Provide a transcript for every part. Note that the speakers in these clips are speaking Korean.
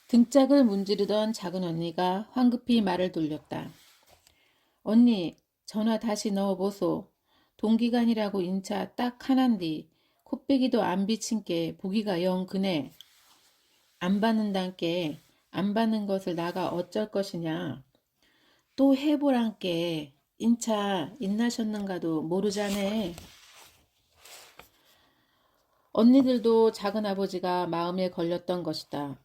등짝을 문지르던 작은 언니가 황급히 말을 돌렸다. 언니, 전화 다시 넣어보소. 동기간이라고 인차 딱 하나인디 코빼기도 안 비친 게 보기가 영 그네. 안 받는단께 안 받는 것을 나가 어쩔 것이냐. 또 해보란께 인차 인나셨는가도 모르자네. 언니들도 작은 아버지가 마음에 걸렸던 것이다.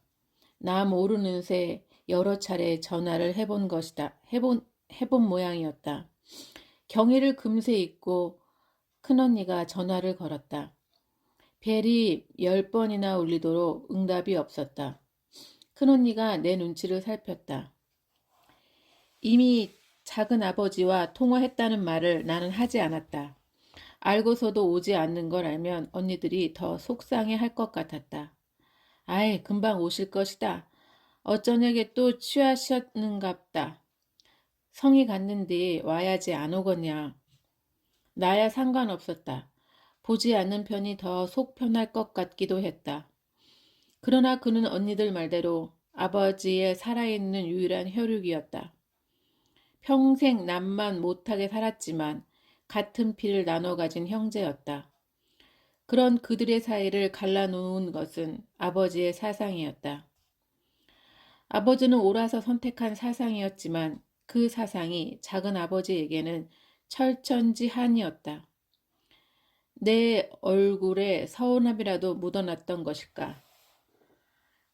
나 모르는 새 여러 차례 전화를 해본 것이다. 해본 모양이었다. 경위를 금세 잊고 큰언니가 전화를 걸었다. 벨이 10번이나 울리도록 응답이 없었다. 큰언니가 내 눈치를 살폈다. 이미 작은 아버지와 통화했다는 말을 나는 하지 않았다. 알고서도 오지 않는 걸 알면 언니들이 더 속상해 할 것 같았다. 아이, 금방 오실 것이다. 어쩌냐게 또 취하셨는갑다. 성이 갔는데 와야지 안 오겠냐. 나야 상관없었다. 보지 않는 편이 더 속 편할 것 같기도 했다. 그러나 그는 언니들 말대로 아버지의 살아있는 유일한 혈육이었다. 평생 남만 못하게 살았지만 같은 피를 나눠 가진 형제였다. 그런 그들의 사이를 갈라놓은 것은 아버지의 사상이었다. 아버지는 옳아서 선택한 사상이었지만 그 사상이 작은 아버지에게는 철천지한이었다. 내 얼굴에 서운함이라도 묻어났던 것일까?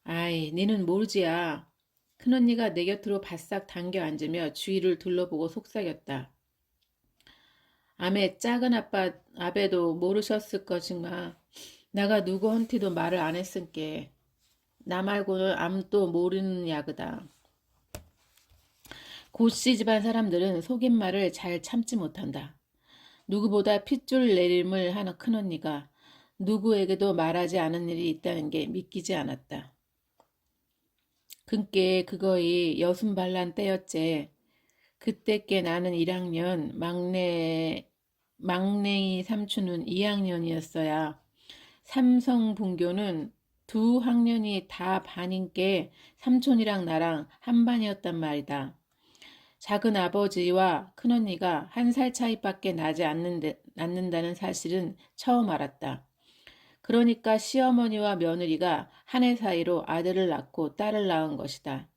아이, 니는 모르지야. 큰언니가 내 곁으로 바싹 당겨 앉으며 주위를 둘러보고 속삭였다. 아메 작은 아빠 아베도 모르셨을 것인가. 나가 누구한테도 말을 안 했은께. 나 말고는 아무도 모르는 야그다. 고씨 집안 사람들은 속임말을 잘 참지 못한다. 누구보다 핏줄 내림을 하는 큰언니가 누구에게도 말하지 않은 일이 있다는 게 믿기지 않았다. 근께 그거이 여순반란 때였제. 그때께 나는 1학년, 막내이 삼촌은 2학년이었어야. 삼성분교는 두 학년이 다 반인께 삼촌이랑 나랑 한 반이었단 말이다. 작은 아버지와 큰언니가 1살 차이밖에 나지 않는다는 사실은 처음 알았다. 그러니까 시어머니와 며느리가 한 해 사이로 아들을 낳고 딸을 낳은 것이다.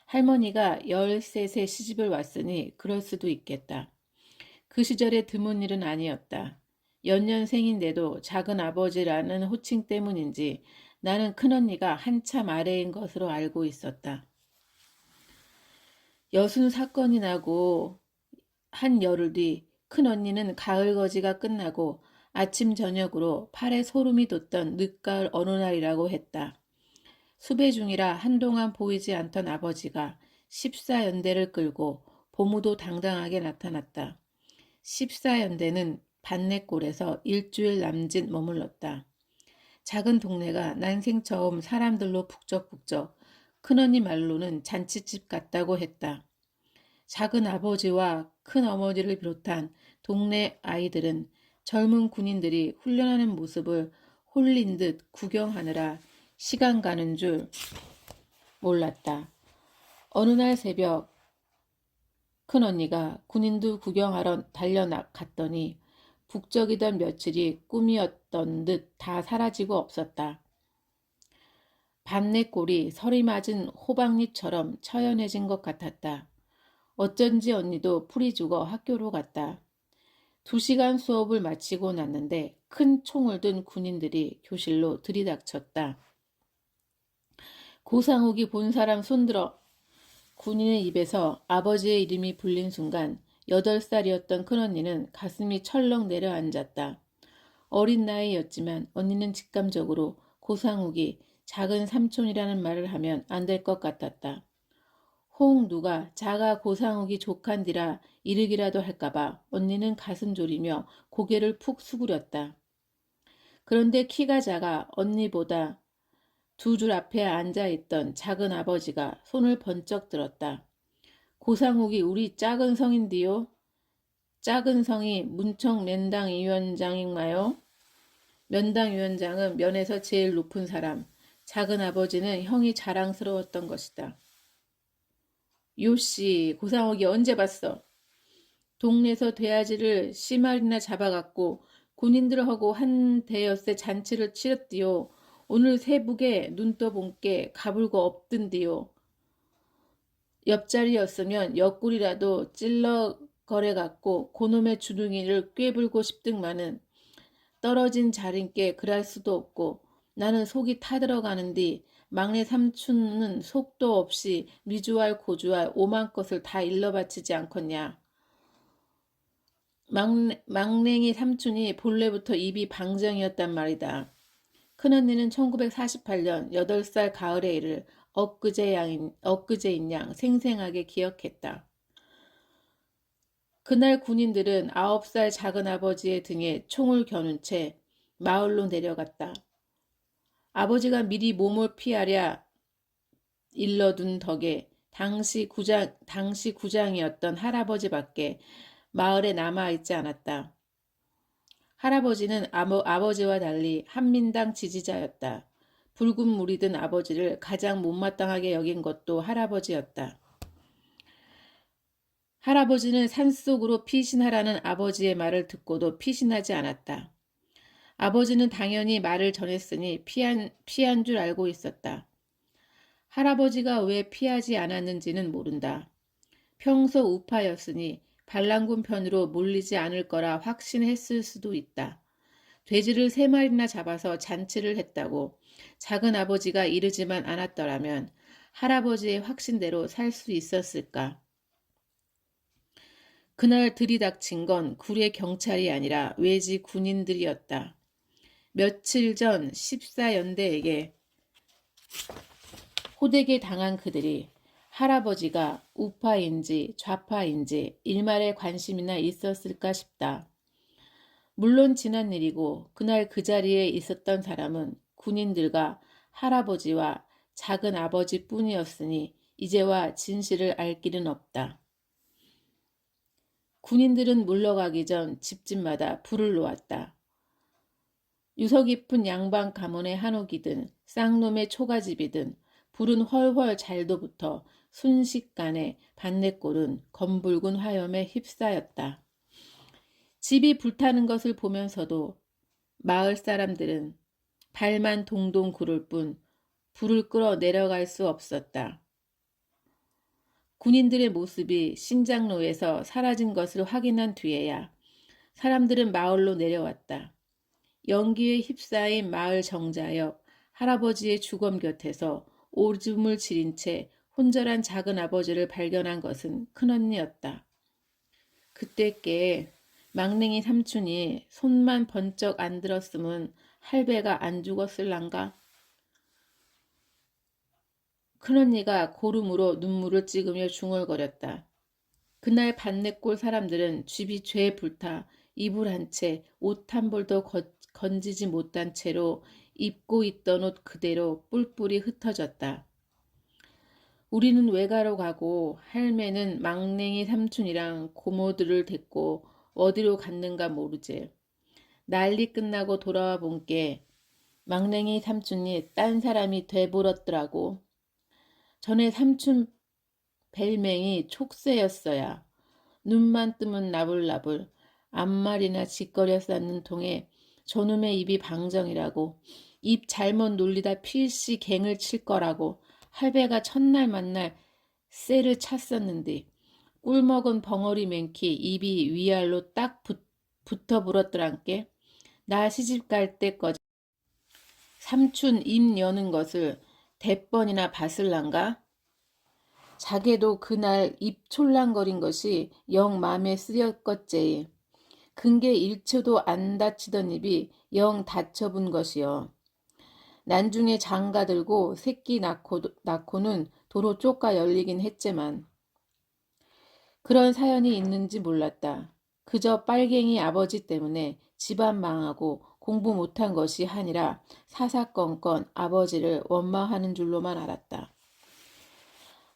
할머니가 13세 시집을 왔으니 그럴 수도 있겠다. 그 시절에 드문 일은 아니었다. 연년생인데도 작은 아버지라는 호칭 때문인지 나는 큰언니가 한참 아래인 것으로 알고 있었다. 여순 사건이 나고 한 열흘 뒤 큰언니는 가을거지가 끝나고 아침 저녁으로 팔에 소름이 돋던 늦가을 어느 날이라고 했다. 수배 중이라 한동안 보이지 않던 아버지가 십사연대를 끌고 보무도 당당하게 나타났다. 십사연대는 반내골에서 일주일 남짓 머물렀다. 작은 동네가 난생 처음 사람들로 북적북적, 큰언니 말로는 잔치집 같다고 했다. 작은 아버지와 큰 어머니를 비롯한 동네 아이들은 젊은 군인들이 훈련하는 모습을 홀린 듯 구경하느라 시간 가는 줄 몰랐다. 어느 날 새벽 큰언니가 군인들 구경하러 갔더니 북적이던 며칠이 꿈이었던 듯 다 사라지고 없었다. 반내골이 서리 맞은 호박잎처럼 처연해진 것 같았다. 어쩐지 언니도 풀이 죽어 학교로 갔다. 2시간 수업을 마치고 났는데 큰 총을 든 군인들이 교실로 들이닥쳤다. 고상욱이 본 사람 손들어. 군인의 입에서 아버지의 이름이 불린 순간 8살이었던 큰언니는 가슴이 철렁 내려앉았다. 어린 나이였지만 언니는 직감적으로 고상욱이 작은 삼촌이라는 말을 하면 안 될 것 같았다. 혹 누가 자가 고상욱이 족한디라 이르기라도 할까봐 언니는 가슴 졸이며 고개를 푹 수그렸다. 그런데 키가 작아 언니보다 2줄 앞에 앉아있던 작은 아버지가 손을 번쩍 들었다. 고상욱이 우리 작은 성인디요? 작은 성이 문청 면당위원장인가요? 면당위원장은 면에서 제일 높은 사람, 작은 아버지는 형이 자랑스러웠던 것이다. 요씨, 고상하게 언제 봤어? 동네에서 돼지를 10마리나 잡아갖고 군인들하고 한 대여섯 잔치를 치렀디요. 오늘 새북에 눈 떠본께 가불고 없던디요. 옆자리였으면 옆구리라도 찔러 거래갖고 고놈의 주둥이를 꿰불고 싶등마는 떨어진 자린께 그럴 수도 없고 나는 속이 타들어가는디 막내 삼촌은 속도 없이 미주알 고주알 오만 것을 다 일러바치지 않겠냐. 막냉이 삼촌이 본래부터 입이 방정이었단 말이다. 큰언니는 1948년 8살 가을의 일을 엊그제인 양 생생하게 기억했다. 그날 군인들은 9살 작은 아버지의 등에 총을 겨눈 채 마을로 내려갔다. 아버지가 미리 몸을 피하랴 일러둔 덕에 당시 구장이었던 할아버지밖에 마을에 남아있지 않았다. 할아버지는 아버지와 달리 한민당 지지자였다. 붉은 물이 든 아버지를 가장 못마땅하게 여긴 것도 할아버지였다. 할아버지는 산속으로 피신하라는 아버지의 말을 듣고도 피신하지 않았다. 아버지는 당연히 말을 전했으니 피한 줄 알고 있었다. 할아버지가 왜 피하지 않았는지는 모른다. 평소 우파였으니 반란군 편으로 몰리지 않을 거라 확신했을 수도 있다. 돼지를 3마리나 잡아서 잔치를 했다고 작은 아버지가 이르지만 않았더라면 할아버지의 확신대로 살 수 있었을까? 그날 들이닥친 건 구례 경찰이 아니라 외지 군인들이었다. 며칠 전 14연대에게 호되게 당한 그들이 할아버지가 우파인지 좌파인지 일말의 관심이나 있었을까 싶다. 물론 지난 일이고 그날 그 자리에 있었던 사람은 군인들과 할아버지와 작은 아버지뿐이었으니 이제와 진실을 알 길은 없다. 군인들은 물러가기 전 집집마다 불을 놓았다. 유서 깊은 양반 가문의 한옥이든 쌍놈의 초가집이든 불은 훨훨 잘도 붙어 순식간에 반내골은 검붉은 화염에 휩싸였다. 집이 불타는 것을 보면서도 마을 사람들은 발만 동동 구를 뿐 불을 끌어 내려갈 수 없었다. 군인들의 모습이 신장로에서 사라진 것을 확인한 뒤에야 사람들은 마을로 내려왔다. 연기에 휩싸인 마을 정자역 할아버지의 주검 곁에서 오줌을 지린 채 혼절한 작은 아버지를 발견한 것은 큰언니였다. 그때께 막냉이 삼촌이 손만 번쩍 안 들었으면 할배가 안 죽었을란가? 큰언니가 고름으로 눈물을 찍으며 중얼거렸다. 그날 반내골 사람들은 집이 죄에 불타 이불 한 채, 옷 한 벌도 건지지 못한 채로 입고 있던 옷 그대로 뿔뿔이 흩어졌다. 우리는 외가로 가고 할매는 막냉이 삼촌이랑 고모들을 데리고 어디로 갔는가 모르지. 난리 끝나고 돌아와 본게 막냉이 삼촌이 딴 사람이 돼버렸더라고. 전에 삼촌 벨맹이 촉새였어야. 눈만 뜨면 나불나불 앞말이나 짓거려 쌓는 통에 저놈의 입이 방정이라고 입 잘못 놀리다 필시 갱을 칠 거라고 할배가 첫날 만날 쇠를 찼었는데 꿀먹은 벙어리 맨키 입이 위알로 딱 붙어 불었더란께. 나 시집 갈 때까지 삼촌 입 여는 것을 대번이나 봤을란가? 자게도 그날 입 촐랑거린 것이 영 맘에 쓰였겠제. 근게 1초도 안 다치던 입이 영 다쳐본 것이여. 난중에 장가 들고 새끼 낳고는 도로 쪼까 열리긴 했지만 그런 사연이 있는지 몰랐다. 그저 빨갱이 아버지 때문에 집안 망하고 공부 못한 것이 아니라 사사건건 아버지를 원망하는 줄로만 알았다.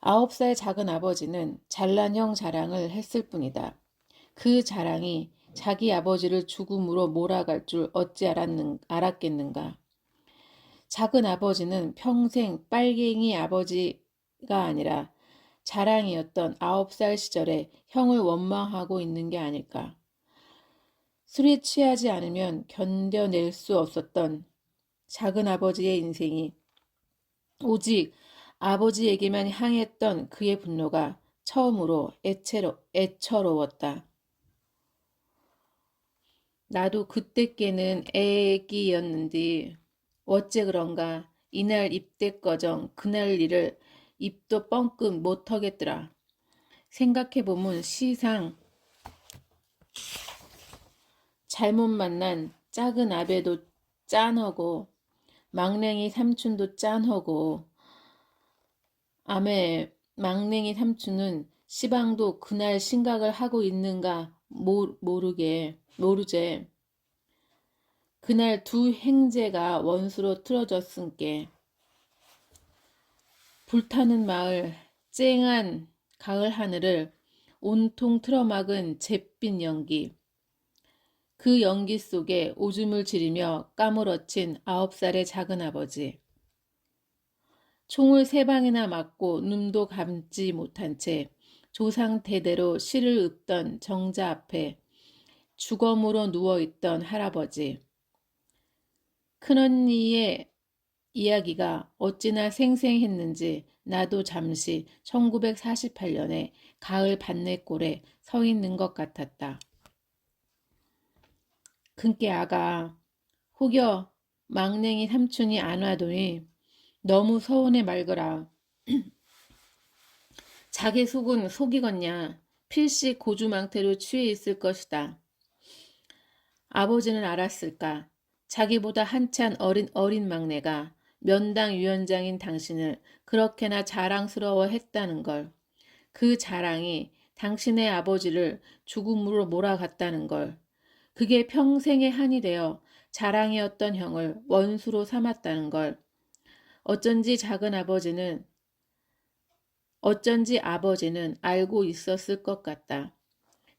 9살 작은 아버지는 잘난 형 자랑을 했을 뿐이다. 그 자랑이 자기 아버지를 죽음으로 몰아갈 줄 어찌 알았겠는가. 작은 아버지는 평생 빨갱이 아버지가 아니라 자랑이었던 9살 시절에 형을 원망하고 있는 게 아닐까. 술에 취하지 않으면 견뎌낼 수 없었던 작은 아버지의 인생이 오직 아버지에게만 향했던 그의 분노가 처음으로 애처로웠다. 나도 그때 께는 애기였는데 어째 그런가 이날 입대거정 그날 일을 입도 뻥끗 못하겠더라. 생각해보면 시상 잘못 만난 작은 아베도 짠하고 막냉이 삼촌도 짠하고 아메 막냉이 삼촌은 시방도 그날 생각을 하고 있는가 모르제. 그날 두 형제가 원수로 틀어졌은께 불타는 마을 쨍한 가을 하늘을 온통 틀어막은 잿빛 연기. 그 연기 속에 오줌을 지르며 까무러친 9살의 작은 아버지. 총을 3방이나 맞고 눈도 감지 못한 채 조상 대대로 시를 읊던 정자 앞에 주검으로 누워있던 할아버지. 큰언니의 이야기가 어찌나 생생했는지 나도 잠시 1948년에 가을 반내골에 서 있는 것 같았다. 근께 아가 혹여 막냉이 삼촌이 안 와도니 너무 서운해 말거라. 자기 속은 속이겠냐. 필시 고주망태로 취해 있을 것이다. 아버지는 알았을까. 자기보다 한참 어린 막내가 면당 위원장인 당신을 그렇게나 자랑스러워했다는 걸. 그 자랑이 당신의 아버지를 죽음으로 몰아갔다는 걸. 그게 평생의 한이 되어 자랑이었던 형을 원수로 삼았다는 걸. 어쩐지 아버지는 알고 있었을 것 같다.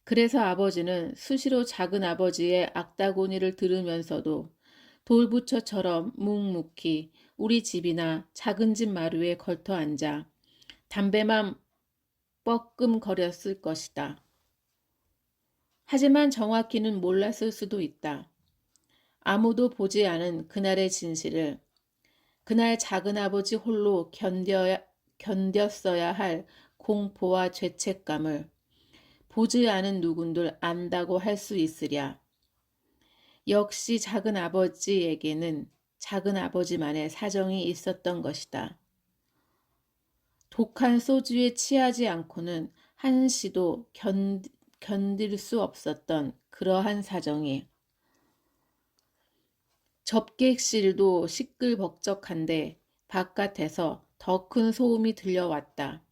그래서 아버지는 수시로 작은 아버지의 악다고니를 들으면서도 돌부처처럼 묵묵히 우리 집이나 작은 집 마루에 걸터 앉아 담배만 뻐끔거렸을 것이다. 하지만 정확히는 몰랐을 수도 있다. 아무도 보지 않은 그날의 진실을, 그날 작은아버지 홀로 견뎠어야 할 공포와 죄책감을 보지 않은 누군들 안다고 할 수 있으랴. 역시 작은아버지에게는 작은아버지만의 사정이 있었던 것이다. 독한 소주에 취하지 않고는 한시도 견딜 수 없었던 그러한 사정이. 접객실도 시끌벅적한데 바깥에서 더 큰 소음이 들려왔다.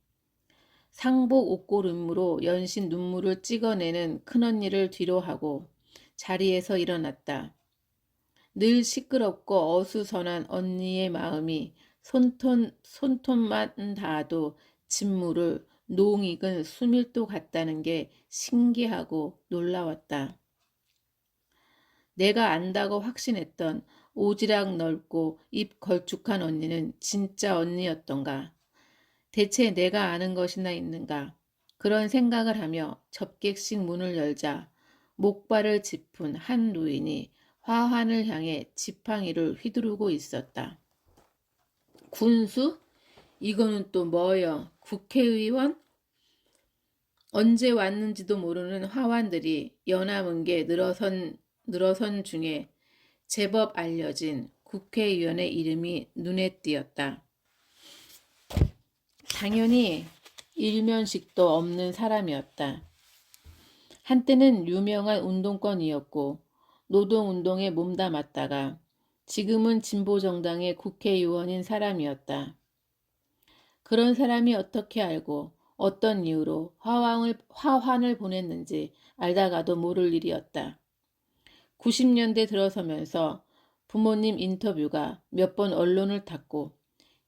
상복 옷고름으로 연신 눈물을 찍어내는 큰언니를 뒤로하고 자리에서 일어났다. 늘 시끄럽고 어수선한 언니의 마음이 손톱만 닿아도 진물을 농익은 수밀도 같다는 게 신기하고 놀라웠다. 내가 안다고 확신했던 오지랖 넓고 입 걸쭉한 언니는 진짜 언니였던가? 대체 내가 아는 것이나 있는가? 그런 생각을 하며 접객식 문을 열자 목발을 짚은 한 노인이 화환을 향해 지팡이를 휘두르고 있었다. 군수? 이거는 또 뭐여? 국회의원? 언제 왔는지도 모르는 화환들이 연하문게 늘어선 중에 제법 알려진 국회의원의 이름이 눈에 띄었다. 당연히 일면식도 없는 사람이었다. 한때는 유명한 운동권이었고 노동운동에 몸담았다가 지금은 진보정당의 국회의원인 사람이었다. 그런 사람이 어떻게 알고 어떤 이유로 화환을 보냈는지 알다가도 모를 일이었다. 90년대 들어서면서 부모님 인터뷰가 몇 번 언론을 탔고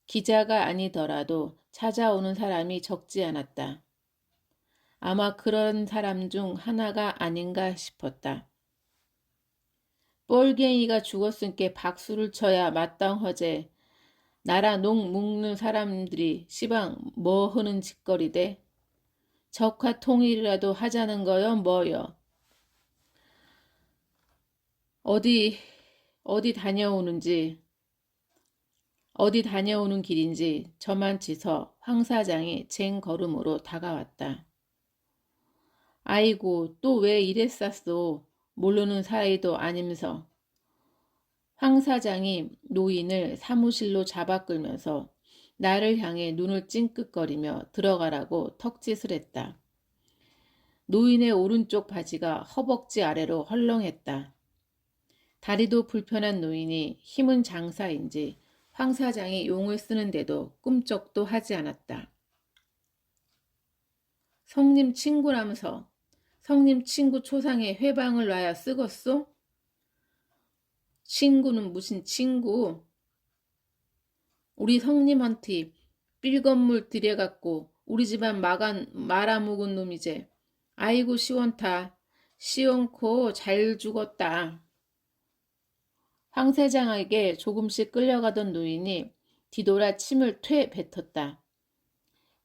기자가 아니더라도 찾아오는 사람이 적지 않았다. 아마 그런 사람 중 하나가 아닌가 싶었다. 뻘갱이가 죽었은께 박수를 쳐야 마땅허제. 나라 농 묵는 사람들이 시방 뭐 하는 짓거리대. 적화 통일이라도 하자는 거여 뭐여. 어디 어디 다녀오는지 어디 다녀오는 길인지 저만치서 황 사장이 쟁걸음으로 다가왔다. 아이고 또 왜 이랬었소. 모르는 사이도 아니면서. 황 사장이 노인을 사무실로 잡아 끌면서 나를 향해 눈을 찡긋거리며 들어가라고 턱짓을 했다. 노인의 오른쪽 바지가 허벅지 아래로 헐렁했다. 다리도 불편한 노인이 힘은 장사인지 황 사장이 용을 쓰는데도 꿈쩍도 하지 않았다. 성님 친구라면서 성님 친구 초상에 회방을 놔야 쓰겄소? 친구는 무슨 친구? 우리 성님한테 삘건물 들여갖고 우리 집안 말아먹은 놈이제. 아이고 시원타. 시원코 잘 죽었다. 황 사장에게 조금씩 끌려가던 노인이 뒤돌아 침을 퇴 뱉었다.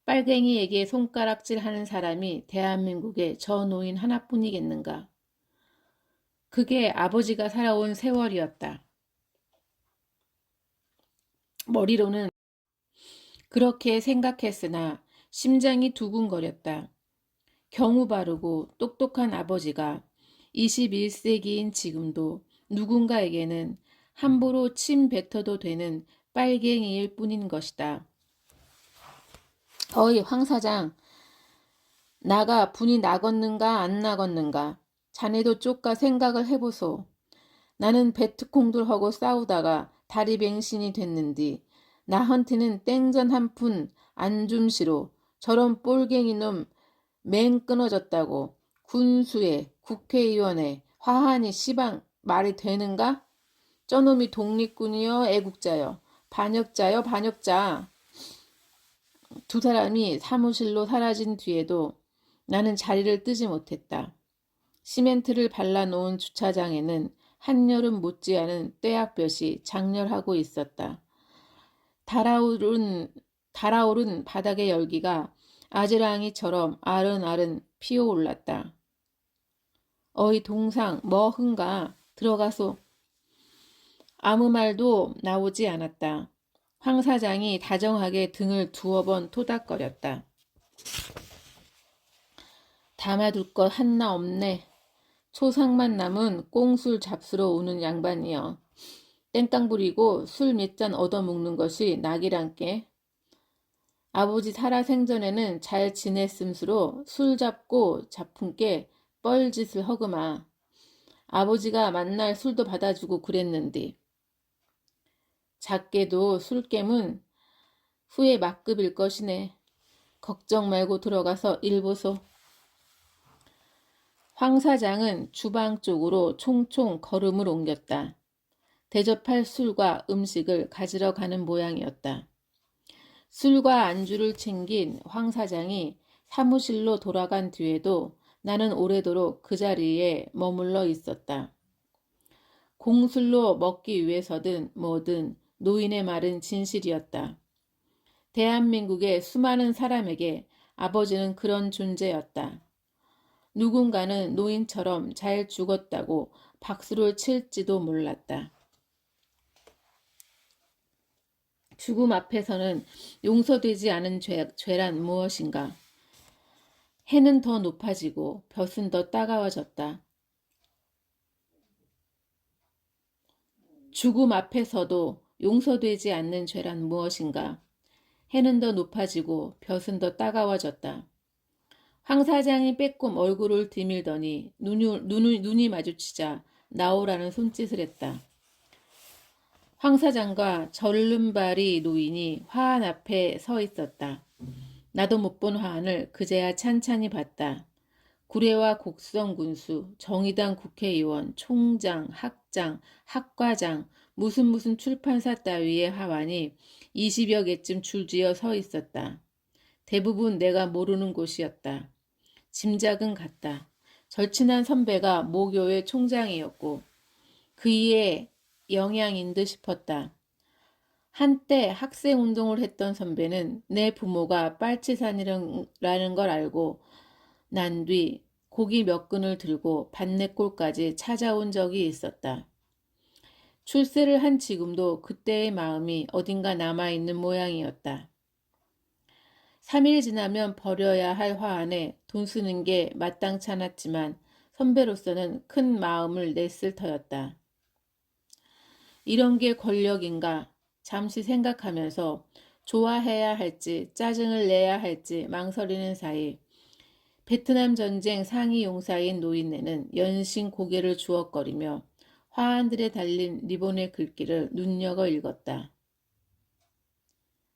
빨갱이에게 손가락질하는 사람이 대한민국에 저 노인 하나뿐이겠는가. 그게 아버지가 살아온 세월이었다. 머리로는 그렇게 생각했으나 심장이 두근거렸다. 경우 바르고 똑똑한 아버지가 21세기인 지금도 누군가에게는 함부로 침 뱉어도 되는 빨갱이일 뿐인 것이다. 어이 황 사장, 나가 분이 나겄는가 안 나겄는가. 자네도 쪼까 생각을 해보소. 나는 베트콩들하고 싸우다가 다리뱅신이 됐는디 나한테는 땡전 한 푼 안 줌시로 저런 꼴갱이 놈 맹 끊어졌다고 군수에 국회의원에 화하니 시방 말이 되는가? 저놈이 독립군이여 애국자여 반역자여 반역자. 두 사람이 사무실로 사라진 뒤에도 나는 자리를 뜨지 못했다. 시멘트를 발라놓은 주차장에는 한여름 못지않은 떼약볕이 장렬하고 있었다. 달아오른 바닥의 열기가 아지랑이처럼 아른아른 피어올랐다. 어이 동상 뭐 흔가 들어가소. 아무 말도 나오지 않았다. 황 사장이 다정하게 등을 두어 번 토닥거렸다. 담아둘 것 하나 없네. 초상만 남은 꽁술 잡수러 오는 양반이여. 땡깡 부리고 술 몇 잔 얻어먹는 것이 낙이란께. 아버지 살아생전에는 잘 지냈음수로 술 잡고 잡은께 뻘짓을 허그마. 아버지가 만날 술도 받아주고 그랬는디. 작게도 술겜은 후에 막급일 것이네. 걱정 말고 들어가서 일 보소. 황 사장은 주방 쪽으로 총총 걸음을 옮겼다. 대접할 술과 음식을 가지러 가는 모양이었다. 술과 안주를 챙긴 황 사장이 사무실로 돌아간 뒤에도 나는 오래도록 그 자리에 머물러 있었다. 공술로 먹기 위해서든 뭐든 노인의 말은 진실이었다. 대한민국의 수많은 사람에게 아버지는 그런 존재였다. 누군가는 노인처럼 잘 죽었다고 박수를 칠지도 몰랐다. 죽음 앞에서는 용서되지 않은 죄란 무엇인가. 해는 더 높아지고 볕은 더 따가워졌다. 죽음 앞에서도 용서되지 않는 죄란 무엇인가. 해는 더 높아지고 볕은 더 따가워졌다. 황 사장이 빼꼼 얼굴을 디밀더니 눈이 마주치자 나오라는 손짓을 했다. 황 사장과 절름발이 노인이 화환 앞에 서 있었다. 나도 못 본 화환을 그제야 찬찬히 봤다. 구례와 곡성 군수, 정의당 국회의원, 총장, 학장, 학과장, 무슨 출판사 따위의 화환이 20여 개쯤 줄지어 서 있었다. 대부분 내가 모르는 곳이었다. 짐작은 같다. 절친한 선배가 모교의 총장이었고 그이의 영향인 듯 싶었다. 한때 학생운동을 했던 선배는 내 부모가 빨치산이라는 걸 알고 난 뒤 고기 몇 근을 들고 반내골까지 찾아온 적이 있었다. 출세를 한 지금도 그때의 마음이 어딘가 남아있는 모양이었다. 3일 지나면 버려야 할 화환에 돈 쓰는 게 마땅치 않았지만 선배로서는 큰 마음을 냈을 터였다. 이런 게 권력인가 잠시 생각하면서 좋아해야 할지 짜증을 내야 할지 망설이는 사이 베트남 전쟁 상위 용사인 노인네는 연신 고개를 주걱거리며 화환들에 달린 리본의 글귀를 눈여겨 읽었다.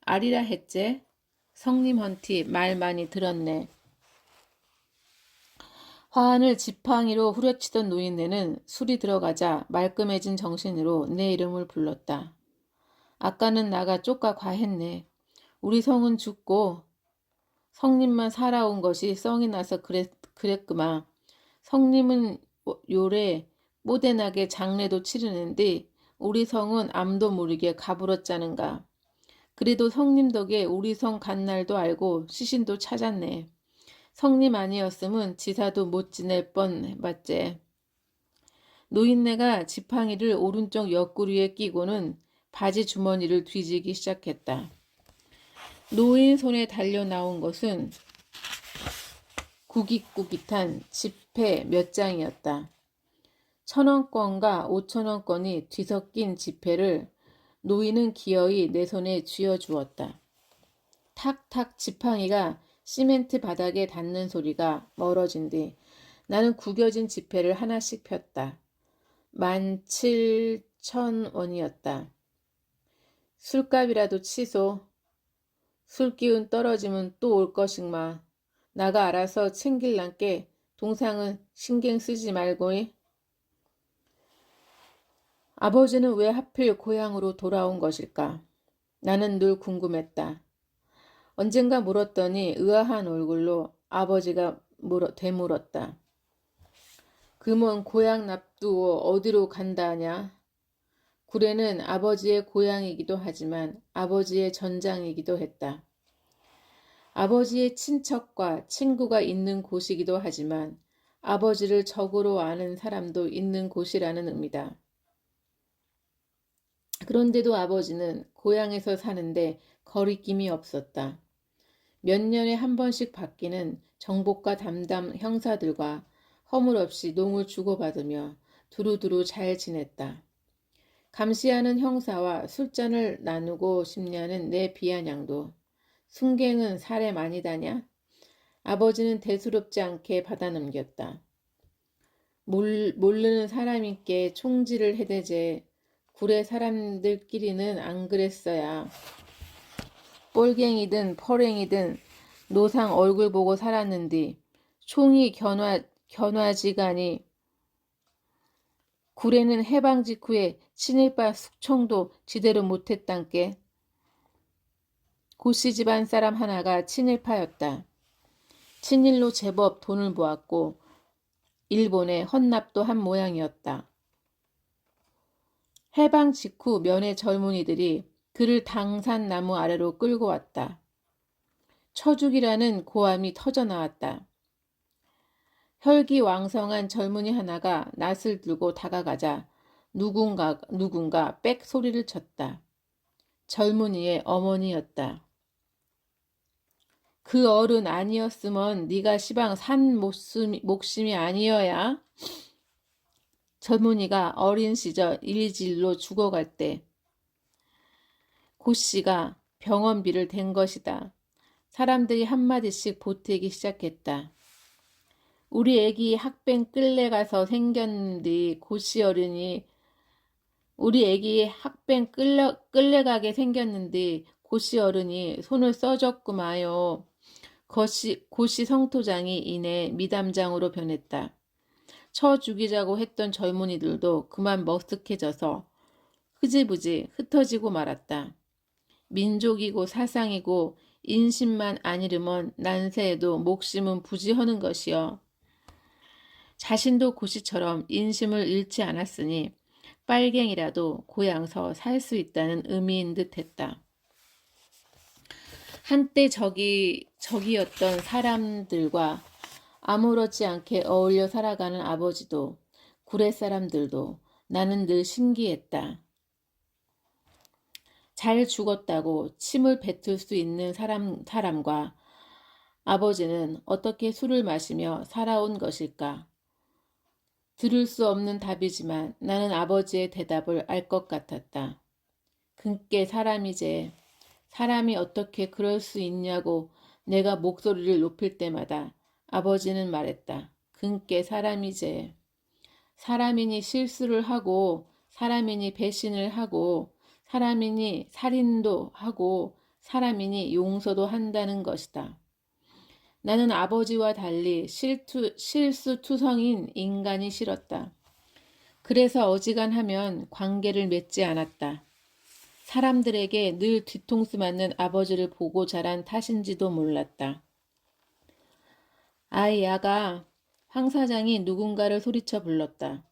아리라 했제? 성님 헌티 말 많이 들었네. 화환을 지팡이로 후려치던 노인네는 술이 들어가자 말끔해진 정신으로 내 이름을 불렀다. 아까는 나가 쪼까 과했네. 우리 성은 죽고 성님만 살아온 것이 썽이 나서 그랬구만. 성님은 요래 뽀대나게 장례도 치르는데 우리 성은 암도 모르게 가불었자는가. 그래도 성님 덕에 우리 성 간 날도 알고 시신도 찾았네. 성님 아니었으면 지사도 못 지낼 뻔 맞제. 노인네가 지팡이를 오른쪽 옆구리에 끼고는 바지 주머니를 뒤지기 시작했다. 노인 손에 달려 나온 것은 구깃구깃한 지폐 몇 장이었다. 1,000원권과 5,000원권이 뒤섞인 지폐를 노인은 기어이 내 손에 쥐어주었다. 탁탁 지팡이가 시멘트 바닥에 닿는 소리가 멀어진 뒤 나는 구겨진 지폐를 하나씩 폈다. 17,000원이었다. 술값이라도 치소. 술기운 떨어지면 또 올 것이마. 나가 알아서 챙길란께 동상은 신경 쓰지 말고이. 아버지는 왜 하필 고향으로 돌아온 것일까? 나는 늘 궁금했다. 언젠가 물었더니 의아한 얼굴로 아버지가 되물었다. 그먼 고향 납두어 어디로 간다 하냐? 구례는 아버지의 고향이기도 하지만 아버지의 전장이기도 했다. 아버지의 친척과 친구가 있는 곳이기도 하지만 아버지를 적으로 아는 사람도 있는 곳이라는 의미다. 그런데도 아버지는 고향에서 사는데 거리낌이 없었다. 몇 년에 한 번씩 바뀌는 정복과 담당 형사들과 허물없이 농을 주고받으며 두루두루 잘 지냈다. 감시하는 형사와 술잔을 나누고 싶냐는 내 비아냥도 순갱은 살에 많이 다냐? 아버지는 대수롭지 않게 받아넘겼다. 모르는 사람인께 총질을 해대제 구례 사람들끼리는 안 그랬어야. 뻘갱이든 퍼랭이든 노상 얼굴 보고 살았는디 총이 견화지간이 구례는 해방 직후에 친일파 숙청도 지대로 못했단께. 고씨 집안 사람 하나가 친일파였다. 친일로 제법 돈을 모았고 일본에 헌납도 한 모양이었다. 해방 직후 면회 젊은이들이 그를 당산나무 아래로 끌고 왔다. 처죽이라는 고함이 터져나왔다. 혈기왕성한 젊은이 하나가 낫을 들고 다가가자 누군가 빽 소리를 쳤다. 젊은이의 어머니였다. 그 어른 아니었으면 네가 시방 산 목심이 아니어야. 젊은이가 어린 시절 일질로 죽어갈 때 고씨가 병원비를 댄 것이다. 사람들이 한마디씩 보태기 시작했다. 우리 애기 학뱅 끌려가서 생겼는데 고씨 어른이 우리 애기 학뱅 끌려가게 생겼는데 고씨 어른이 손을 써줬구마요. 고씨 성토장이 이내 미담장으로 변했다. 쳐 죽이자고 했던 젊은이들도 그만 머쓱해져서 흐지부지 흩어지고 말았다. 민족이고 사상이고 인심만 아니르면 난세에도 목심은 부지하는 것이여. 자신도 고씨처럼 인심을 잃지 않았으니 빨갱이라도 고향서 살 수 있다는 의미인 듯했다. 한때 적이었던 사람들과 아무렇지 않게 어울려 살아가는 아버지도 구례 사람들도 나는 늘 신기했다. 잘 죽었다고 침을 뱉을 수 있는 사람과 아버지는 어떻게 술을 마시며 살아온 것일까? 들을 수 없는 답이지만 나는 아버지의 대답을 알 것 같았다. 그께 사람이제. 사람이 어떻게 그럴 수 있냐고 내가 목소리를 높일 때마다 아버지는 말했다. 그께 사람이제. 사람이니 실수를 하고 사람이니 배신을 하고 사람이니 살인도 하고 사람이니 용서도 한다는 것이다. 나는 아버지와 달리 실수투성인 인간이 싫었다. 그래서 어지간하면 관계를 맺지 않았다. 사람들에게 늘 뒤통수 맞는 아버지를 보고 자란 탓인지도 몰랐다. 아이 야가 황 사장이 누군가를 소리쳐 불렀다.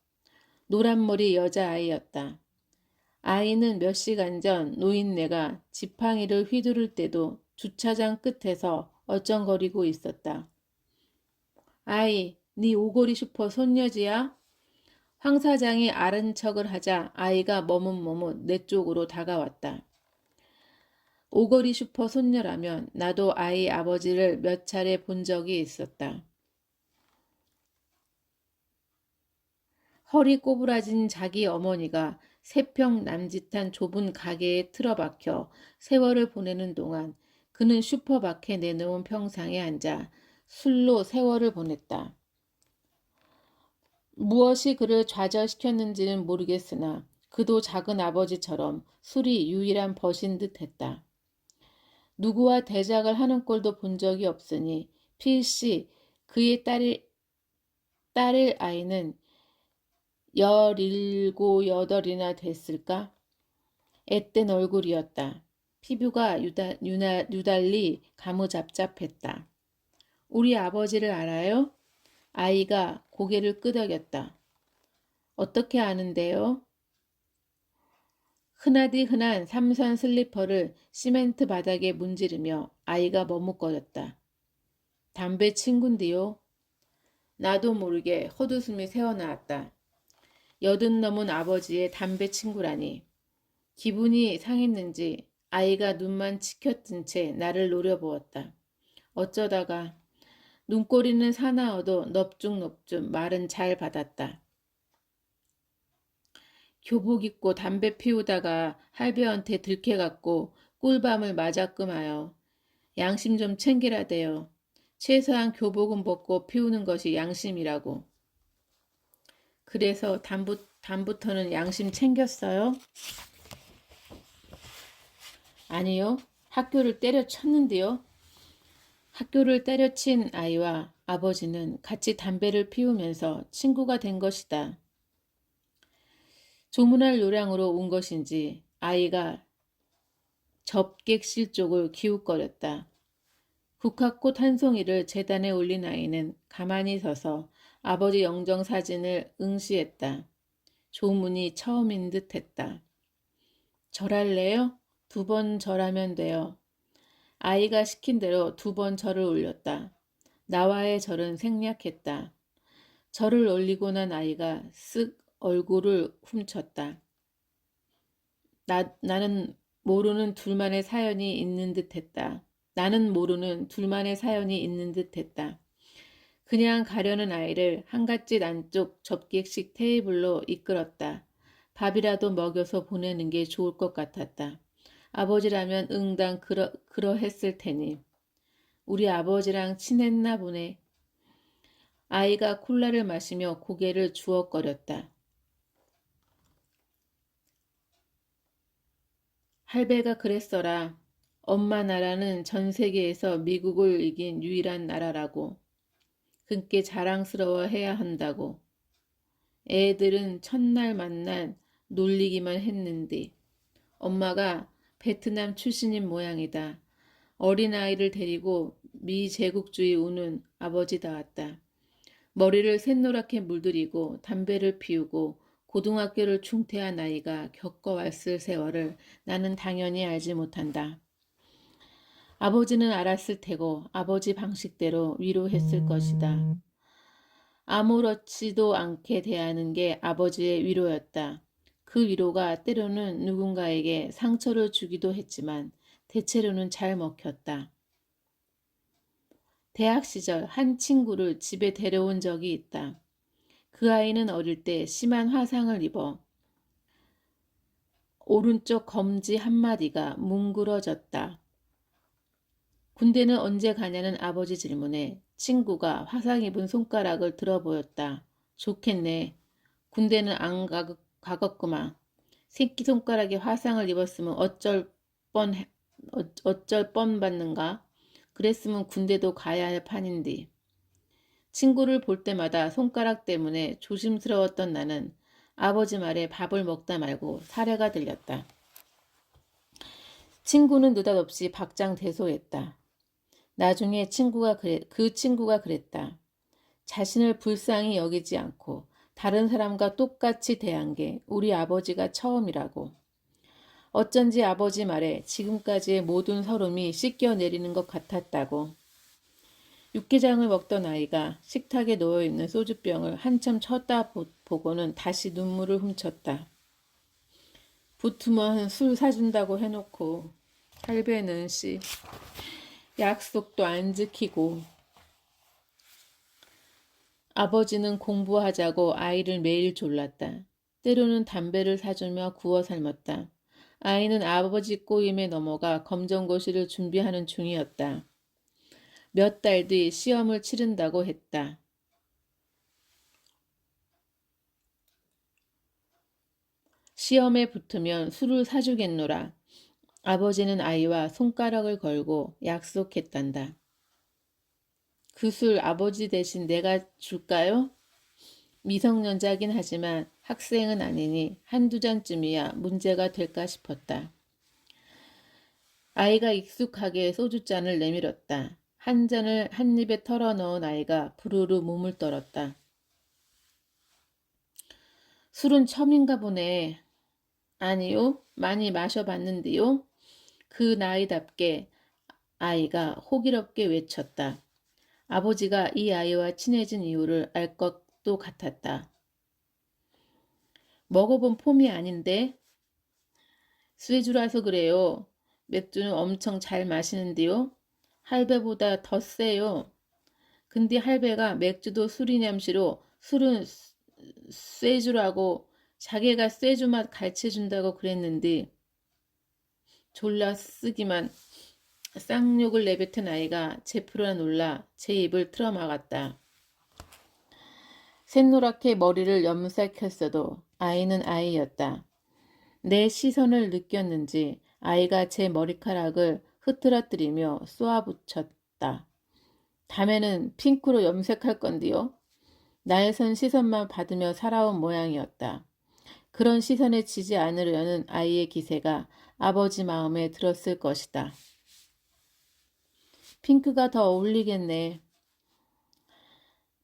노란머리 여자아이였다. 아이는 몇 시간 전 노인네가 지팡이를 휘두를 때도 주차장 끝에서 얼쩡거리고 있었다. 아이, 네 오고리 슈퍼 손녀지야? 황 사장이 아른 척을 하자 아이가 머뭇머뭇 내 쪽으로 다가왔다. 오거리 슈퍼 손녀라면 나도 아이 아버지를 몇 차례 본 적이 있었다. 허리 꼬부라진 자기 어머니가 세평 남짓한 좁은 가게에 틀어박혀 세월을 보내는 동안 그는 슈퍼 밖에 내놓은 평상에 앉아 술로 세월을 보냈다. 무엇이 그를 좌절시켰는지는 모르겠으나 그도 작은 아버지처럼 술이 유일한 벗인 듯했다. 누구와 대작을 하는 꼴도 본 적이 없으니 필시 그의 딸의 아이는 17, 8이나 됐을까? 앳된 얼굴이었다. 피부가 유달리 가무잡잡했다. 우리 아버지를 알아요? 아이가 고개를 끄덕였다. 어떻게 아는데요? 흔하디 흔한 삼선 슬리퍼를 시멘트 바닥에 문지르며 아이가 머뭇거렸다. 담배 친군디요? 나도 모르게 헛웃음이 새어나왔다. 80 넘은 아버지의 담배 친구라니. 기분이 상했는지 아이가 눈만 치켜뜬 채 나를 노려보았다. 어쩌다가 눈꼬리는 사나워도 넙죽넙죽 말은 잘 받았다. 교복 입고 담배 피우다가 할배한테 들켜갖고 꿀밤을 맞았끔하여. 양심 좀 챙기라대요. 최소한 교복은 벗고 피우는 것이 양심이라고. 그래서 담부터는 양심 챙겼어요? 아니요. 학교를 때려쳤는데요. 학교를 때려친 아이와 아버지는 같이 담배를 피우면서 친구가 된 것이다. 조문할 요량으로 온 것인지 아이가 접객실 쪽을 기웃거렸다. 국화꽃 한 송이를 재단에 올린 아이는 가만히 서서 아버지 영정사진을 응시했다. 조문이 처음인 듯했다. 절할래요? 2번 절하면 돼요. 아이가 시킨 대로 2번 절을 올렸다. 나와의 절은 생략했다. 절을 올리고 난 아이가 쓱 얼굴을 훔쳤다. 나는 모르는 둘만의 사연이 있는 듯했다. 나는 모르는 둘만의 사연이 있는 듯했다. 그냥 가려는 아이를 한갓집 안쪽 접객식 테이블로 이끌었다. 밥이라도 먹여서 보내는 게 좋을 것 같았다. 아버지라면 응당 그러했을 테니. 우리 아버지랑 친했나 보네. 아이가 콜라를 마시며 고개를 주워거렸다. 할배가 그랬어라. 엄마 나라는 전 세계에서 미국을 이긴 유일한 나라라고. 그께 자랑스러워해야 한다고. 애들은 첫날 만난 놀리기만 했는데 엄마가 베트남 출신인 모양이다. 어린아이를 데리고 미제국주의 우는 아버지 나왔다. 머리를 샛노랗게 물들이고 담배를 피우고 고등학교를 중퇴한 아이가 겪어왔을 세월을 나는 당연히 알지 못한다. 아버지는 알았을 테고 아버지 방식대로 위로했을 것이다. 아무렇지도 않게 대하는 게 아버지의 위로였다. 그 위로가 때로는 누군가에게 상처를 주기도 했지만 대체로는 잘 먹혔다. 대학 시절 한 친구를 집에 데려온 적이 있다. 그 아이는 어릴 때 심한 화상을 입어 오른쪽 검지 한마디가 뭉그러졌다. 군대는 언제 가냐는 아버지 질문에 친구가 화상 입은 손가락을 들어 보였다. 좋겠네. 군대는 안 가겠구만. 새끼손가락에 화상을 입었으면 어쩔 뻔 받는가? 그랬으면 군대도 가야 할 판인데. 친구를 볼 때마다 손가락 때문에 조심스러웠던 나는 아버지 말에 밥을 먹다 말고 사례가 들렸다. 친구는 느닷없이 박장대소했다. 나중에 그 친구가 그랬다. 자신을 불쌍히 여기지 않고 다른 사람과 똑같이 대한 게 우리 아버지가 처음이라고. 어쩐지 아버지 말에 지금까지의 모든 서름이 씻겨내리는 것 같았다고. 육개장을 먹던 아이가 식탁에 놓여있는 소주병을 한참 쳐다보고는 다시 눈물을 훔쳤다. 붙으면 술 사준다고 해놓고 할배는 약속도 안 지키고 아버지는 공부하자고 아이를 매일 졸랐다. 때로는 담배를 사주며 구워 삶았다. 아이는 아버지 꼬임에 넘어가 검정고시를 준비하는 중이었다. 몇 달 뒤 시험을 치른다고 했다. 시험에 붙으면 술을 사주겠노라. 아버지는 아이와 손가락을 걸고 약속했단다. 그 술 아버지 대신 내가 줄까요? 미성년자긴 하지만 학생은 아니니 한두 잔쯤이야 문제가 될까 싶었다. 아이가 익숙하게 소주잔을 내밀었다. 한 잔을 한 입에 털어 넣은 아이가 부르르 몸을 떨었다. 술은 처음인가 보네. 아니요, 많이 마셔봤는데요. 그 나이답게 아이가 호기롭게 외쳤다. 아버지가 이 아이와 친해진 이유를 알 것도 같았다. 먹어본 폼이 아닌데? 쇠주라서 그래요. 맥주는 엄청 잘 마시는데요. 할배보다 더 세요. 근데 할배가 맥주도 술이냠시로 술은 쇠주라고 자기가 쇠주 맛 가르쳐준다고 그랬는데 졸라 쓰기만 쌍욕을 내뱉은 아이가 제풀어 놀라 제 입을 틀어막았다. 샛노랗게 머리를 염색했어도 아이는 아이였다. 내 시선을 느꼈는지 아이가 제 머리카락을 흐트러뜨리며 쏘아붙였다. 다음에는 핑크로 염색할 건데요. 날선 시선만 받으며 살아온 모양이었다. 그런 시선에 지지 않으려는 아이의 기세가 아버지 마음에 들었을 것이다. 핑크가 더 어울리겠네.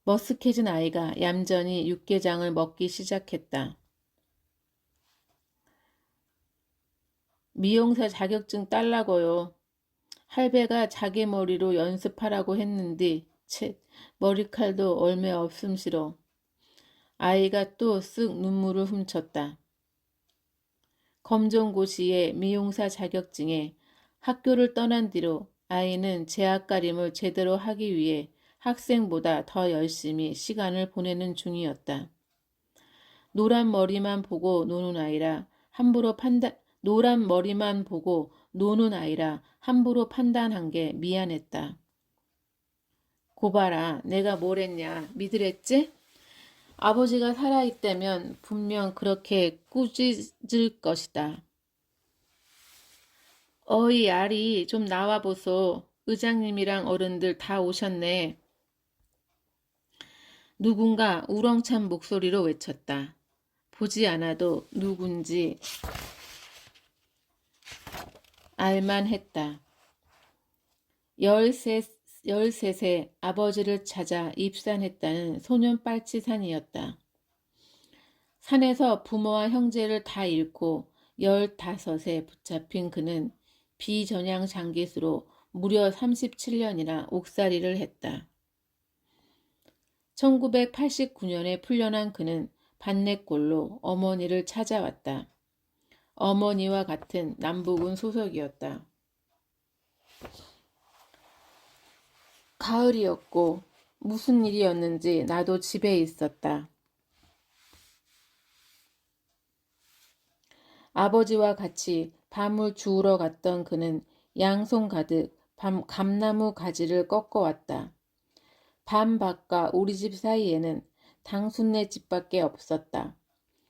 머쓱해진 아이가 얌전히 육개장을 먹기 시작했다. 미용사 자격증 딸라고요. 할배가 자기 머리로 연습하라고 했는데 채 머리칼도 얼매 없음시러. 아이가 또 쓱 눈물을 훔쳤다. 검정고시의 미용사 자격증에 학교를 떠난 뒤로 아이는 제압가림을 제대로 하기 위해 학생보다 더 열심히 시간을 보내는 중이었다. 노란 머리만 보고 노는 아이라 함부로 판단한 게 미안했다. 고봐라, 내가 뭘 했냐, 믿으랬지? 아버지가 살아있다면 분명 그렇게 꾸짖을 것이다. 어이 아리 좀 나와보소. 의장님이랑 어른들 다 오셨네. 누군가 우렁찬 목소리로 외쳤다. 보지 않아도 누군지 알만했다. 13세 아버지를 찾아 입산했다는 소년 빨치산이었다. 산에서 부모와 형제를 다 잃고 15에 붙잡힌 그는 비전향 장기수로 무려 37년이나 옥살이를 했다. 1989년에 풀려난 그는 반내골로 어머니를 찾아왔다. 어머니와 같은 남부군 소속이었다. 가을이었고 무슨 일이었는지 나도 집에 있었다. 아버지와 같이 밤을 주우러 갔던 그는 양손 가득 감나무 가지를 꺾어왔다. 밤 밖과 우리 집 사이에는 당숙네 집밖에 없었다.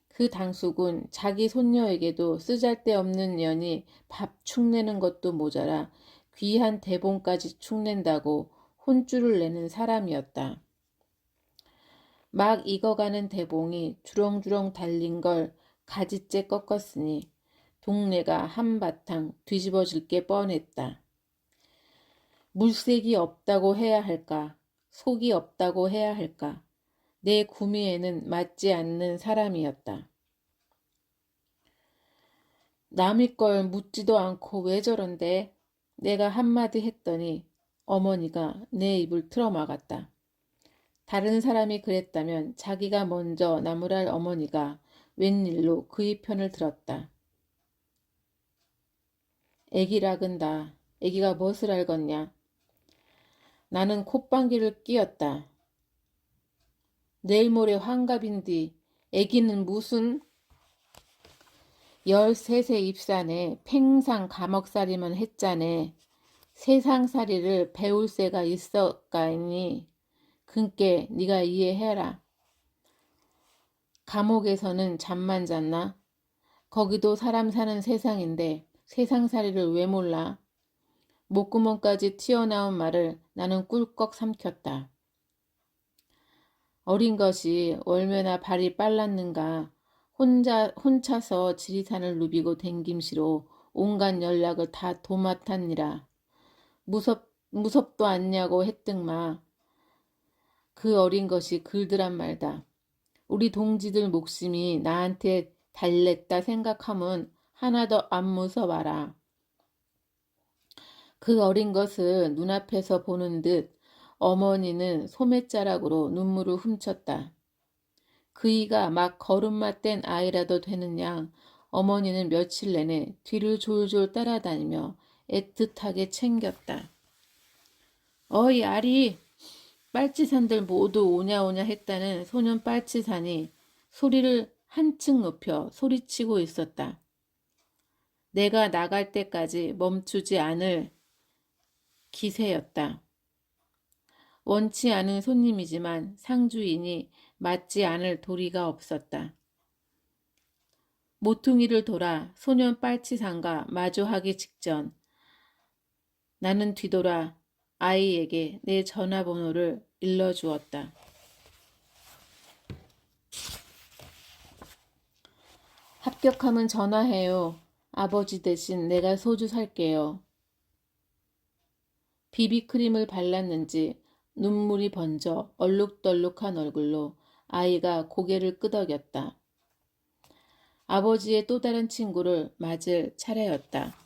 그 당숙은 자기 손녀에게도 쓰잘데없는 년이 밥 축내는 것도 모자라 귀한 대봉까지 축낸다고 혼쭐을 내는 사람이었다. 막 익어가는 대봉이 주렁주렁 달린 걸 가지째 꺾었으니 동네가 한바탕 뒤집어질 게 뻔했다. 물색이 없다고 해야 할까, 속이 없다고 해야 할까, 내 구미에는 맞지 않는 사람이었다. 남의 걸 묻지도 않고 왜 저런데? 내가 한마디 했더니 어머니가 내 입을 틀어막았다. 다른 사람이 그랬다면 자기가 먼저 나무랄 어머니가 웬일로 그의 편을 들었다. 애기락은다. 애기가 무엇을 알겠냐. 나는 콧방귀를 뀌었다. 내일 모레 환갑인디 애기는 무슨 13세 입사네 팽상 감옥살이만 했자네. 세상살이를 배울 새가 있었까니 그께 네가 이해해라. 감옥에서는 잠만 잤나? 거기도 사람 사는 세상인데 세상살이를 왜 몰라? 목구멍까지 튀어나온 말을 나는 꿀꺽 삼켰다. 어린 것이 얼마나 발이 빨랐는가. 혼자서 지리산을 누비고 댕김시로 온갖 연락을 다 도맡았니라. 무섭도 않냐고 했등마. 그 어린 것이 글드란 말다. 우리 동지들 목숨이 나한테 달랬다 생각하면 하나도 안 무서워라. 그 어린 것을 눈앞에서 보는 듯 어머니는 소매자락으로 눈물을 훔쳤다. 그이가 막 걸음마 뗀 아이라도 되는 양 어머니는 며칠 내내 뒤를 졸졸 따라다니며 애틋하게 챙겼다. 어이 아리! 빨치산들 모두 오냐오냐 했다는 소년 빨치산이 소리를 한층 높여 소리치고 있었다. 내가 나갈 때까지 멈추지 않을 기세였다. 원치 않은 손님이지만 상주인이 맞지 않을 도리가 없었다. 모퉁이를 돌아 소년 빨치산과 마주하기 직전 나는 뒤돌아 아이에게 내 전화번호를 일러주었다. 합격하면 전화해요. 아버지 대신 내가 소주 살게요. 비비크림을 발랐는지 눈물이 번져 얼룩덜룩한 얼굴로 아이가 고개를 끄덕였다. 아버지의 또 다른 친구를 맞을 차례였다.